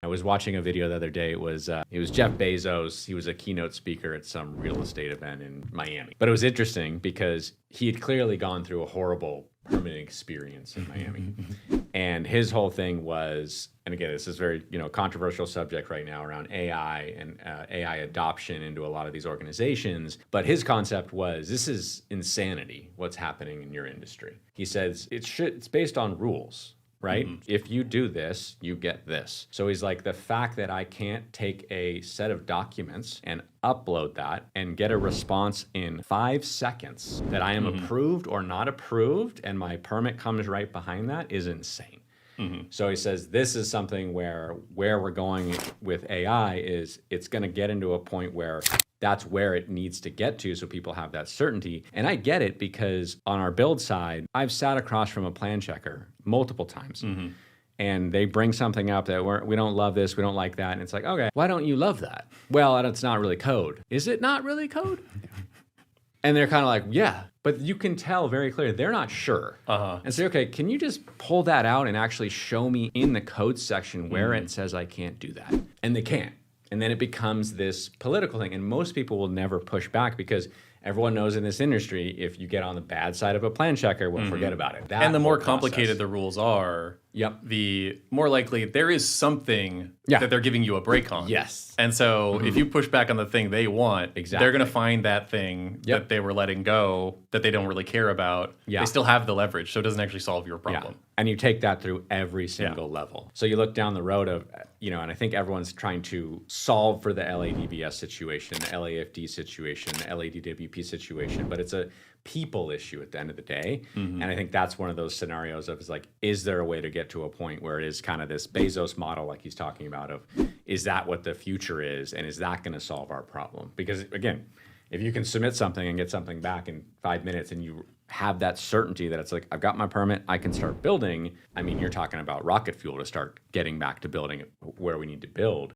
I was watching a video the other day. It was Jeff Bezos. He was a keynote speaker at some real estate event in Miami. But it was interesting because he had clearly gone through a horrible permitting experience in Miami. And his whole thing was, and again, this is very controversial subject right now around AI and AI adoption into a lot of these organizations. But his concept was, this is insanity, what's happening in your industry. He says it's based on rules. Right? Mm-hmm. If you do this, you get this. So he's like, the fact that I can't take a set of documents and upload that and get a response in 5 seconds that I am approved or not approved, and my permit comes right behind that, is insane. Mm-hmm. So he says this is something where we're going with AI is it's going to get into a point where that's where it needs to get to so people have that certainty. And I get it because on our build side, I've sat across from a plan checker multiple times. Mm-hmm. And they bring something up that we don't love this, we don't like that. And it's like, okay, why don't you love that? Well, it's not really code. Is it not really code? And they're kind of like, yeah, but you can tell very clearly they're not sure. And say, okay, can you just pull that out and actually show me in the code section where it says I can't do that? And they can't. And then it becomes this political thing. And most people will never push back because everyone knows in this industry, if you get on the bad side of a plan checker, well, forget about it. And the more complicated the rules are, the more likely there is something that they're giving you a break on. Yes. And so if you push back on the thing they want, they're going to find that thing that they were letting go that they don't really care about. They still have the leverage, so it doesn't actually solve your problem. And you take that through every single level. So you look down the road of, and I think everyone's trying to solve for the LADBS situation, the LAFD situation, the LADWP situation, but it's a people issue at the end of the day. And I think that's one of those scenarios of is there a way to get to a point where it is kind of this Bezos model like he's talking about of, is that what the future is? And is that going to solve our problem? Because again, if you can submit something and get something back in 5 minutes and you have that certainty that it's like, I've got my permit, I can start building. I mean, you're talking about rocket fuel to start getting back to building where we need to build.